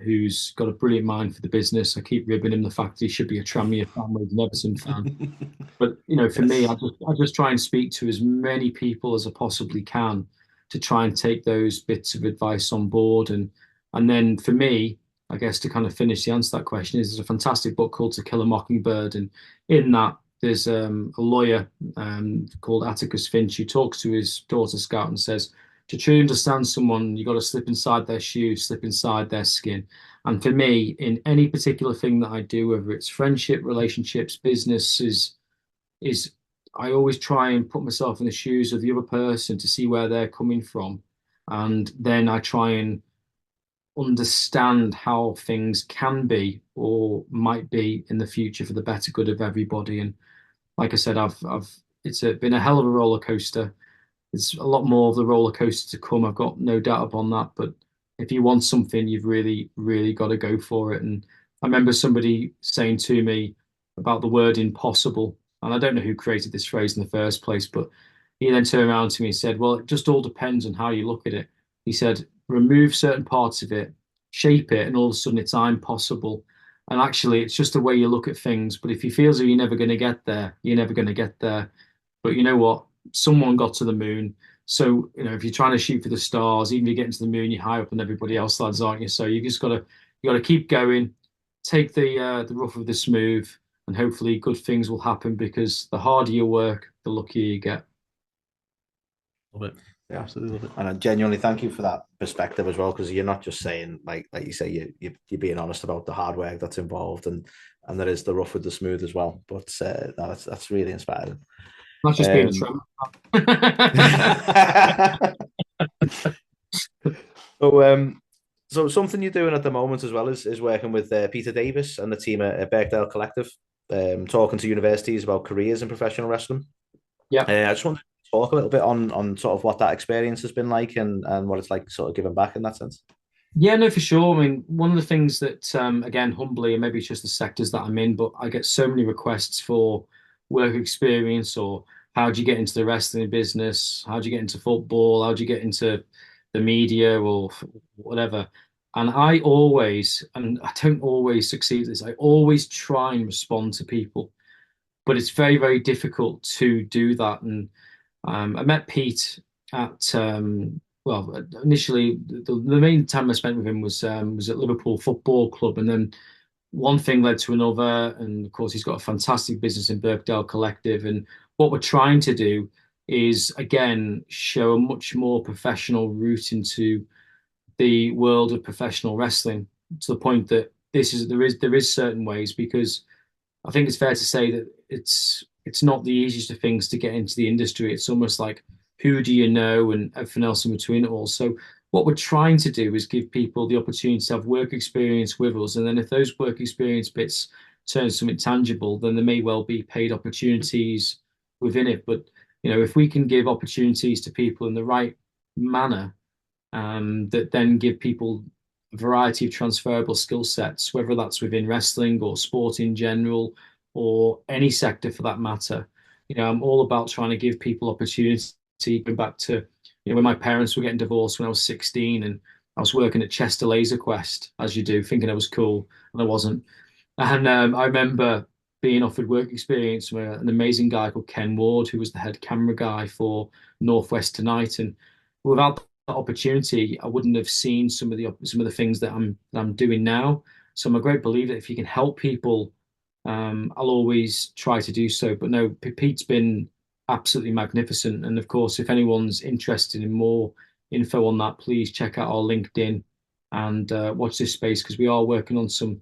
who's got a brilliant mind for the business. I keep ribbing him the fact that he should be a Tranmere fan, with an Everton fan. But you know, for me, I just try and speak to as many people as I possibly can to try and take those bits of advice on board. And then for me, I guess, to kind of finish the answer to that question, is there's a fantastic book called To Kill a Mockingbird, and in that there's a lawyer called Atticus Finch, who talks to his daughter Scout and says, to truly understand someone, you've got to slip inside their shoes, slip inside their skin. And for me, in any particular thing that I do, whether it's friendship, relationships, business, is I always try and put myself in the shoes of the other person to see where they're coming from. And then I try and understand how things can be or might be in the future for the better good of everybody. And like I said, it's been a hell of a roller coaster. There's a lot more of the roller coaster to come. I've got no doubt upon that. But if you want something, you've really, really got to go for it. And I remember somebody saying to me about the word impossible, and I don't know who created this phrase in the first place, but he then turned around to me and said, well, it just all depends on how you look at it. He said, remove certain parts of it, shape it, and all of a sudden it's impossible. And actually, it's just the way you look at things. But if you feel as though you're never going to get there, you're never going to get there. But you know what? Someone got to the moon. So, you know, if you're trying to shoot for the stars, even if you get into the moon, you're higher up than everybody else, lads, aren't you? So you just got to keep going, take the rough with the smooth, and hopefully good things will happen, because the harder you work, the luckier you get. Love it. Yeah, absolutely love it. And I genuinely thank you for that perspective as well, because you're not just saying, like you say, you're being honest about the hard work that's involved, and there is the rough with the smooth as well. But that's really inspiring. Not just being a so something you're doing at the moment as well is working with Peter Davis and the team at Birkdale Collective, talking to universities about careers in professional wrestling. Yeah, I just want to talk a little bit on sort of what that experience has been like, and what it's like sort of giving back in that sense. Yeah, no, for sure. I mean, one of the things that, again, humbly, and maybe it's just the sectors that I'm in, but I get so many requests for work experience, or how do you get into the wrestling business? How do you get into football? How do you get into the media, or whatever? And I always, and I don't always succeed at this, I always try and respond to people, but it's very, very difficult to do that. And I met Pete at, well, initially, the main time I spent with him was at Liverpool Football Club, and then one thing led to another. And of course, he's got a fantastic business in Birkdale Collective. And what we're trying to do is, again, show a much more professional route into the world of professional wrestling, to the point that there is certain ways, because I think it's fair to say that it's not the easiest of things to get into the industry. It's almost like, who do you know, and everything else in between it all. So what we're trying to do is give people the opportunity to have work experience with us. And then if those work experience bits turn something tangible, then there may well be paid opportunities within it. But if we can give opportunities to people in the right manner, that then give people a variety of transferable skill sets, whether that's within wrestling or sport in general, or any sector for that matter. I'm all about trying to give people opportunity. Going back to when my parents were getting divorced when I was 16, and I was working at Chester Laser Quest, as you do, thinking I was cool, and I wasn't. And I remember being offered work experience from an amazing guy called Ken Ward, who was the head camera guy for Northwest Tonight. And without that opportunity, I wouldn't have seen some of the things that I'm doing now. So I'm a great believer that if you can help people, I'll always try to do so. But no, Pete's been absolutely magnificent. And of course, if anyone's interested in more info on that, please check out our LinkedIn and watch this space, because we are working on some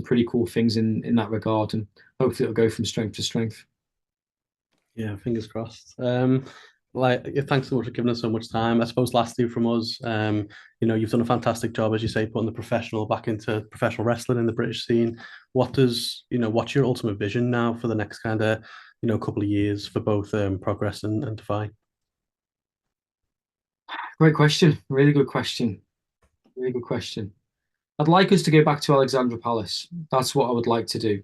pretty cool things in that regard, and hopefully it'll go from strength to strength. Yeah, fingers crossed. Thanks so much for giving us so much time. I suppose lastly from us, you've done a fantastic job, as you say, putting the professional back into professional wrestling in the British scene. What's your ultimate vision now for the next kind of, couple of years for both Progress and Defy? Great question. Really good question. Really good question. I'd like us to go back to Alexandra Palace. That's what I would like to do.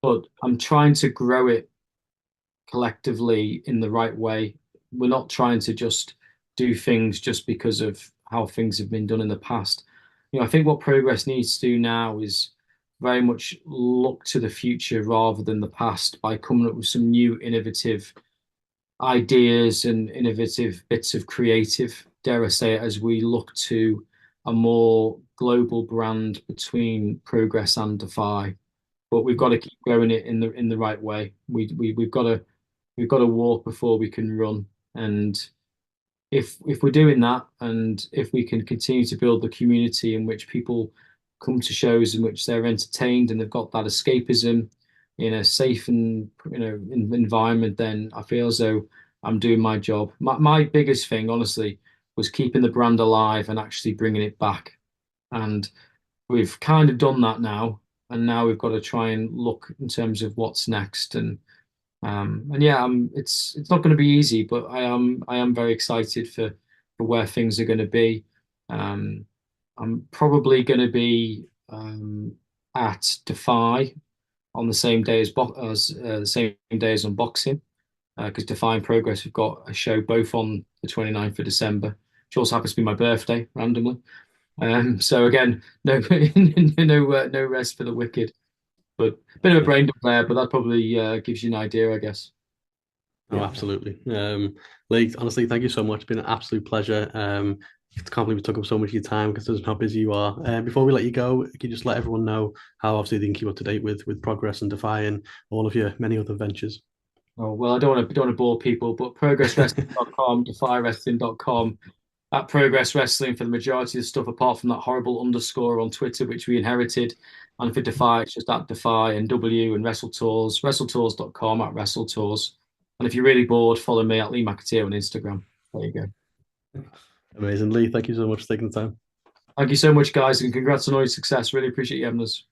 But I'm trying to grow it collectively in the right way. We're not trying to just do things just because of how things have been done in the past. I think what Progress needs to do now is very much look to the future rather than the past, by coming up with some new innovative ideas and innovative bits of creative, dare I say it, as we look to a more global brand between Progress and Defy. But we've got to keep growing it in the right way. We've got to walk before we can run. And if we're doing that, and if we can continue to build the community in which people come to shows in which they're entertained and they've got that escapism in a safe and environment, then I feel as though I'm doing my job. My biggest thing, honestly, was keeping the brand alive and actually bringing it back. And we've kind of done that now, and now we've got to try and look in terms of what's next. And yeah, it's not going to be easy, but I am very excited for where things are going to be. I'm probably going to be at Defy on the same day as the same day as Unboxing, because Defy and Progress have got a show both on the 29th of December, which also happens to be my birthday randomly. So again, no rest for the wicked. But a bit of a brain dump there, but that probably gives you an idea, I guess. Oh, absolutely. Lee, honestly, thank you so much. It's been an absolute pleasure. I can't believe we took up so much of your time, because of how busy you are. Before we let you go, can you just let everyone know how obviously they can keep up to date with Progress and Defy and all of your many other ventures? Oh, well, I don't want to bore people, but progresswrestling.com, defywrestling.com, at Progress Wrestling for the majority of the stuff, apart from that horrible underscore on Twitter, which we inherited. And for Defy, it's just at Defy and W and WrestleTours, WrestleTours.com, at WrestleTours. And if you're really bored, follow me at Lee McATEER on Instagram. There you go. Amazing. Lee, thank you so much for taking the time. Thank you so much, guys, and congrats on all your success. Really appreciate you having us.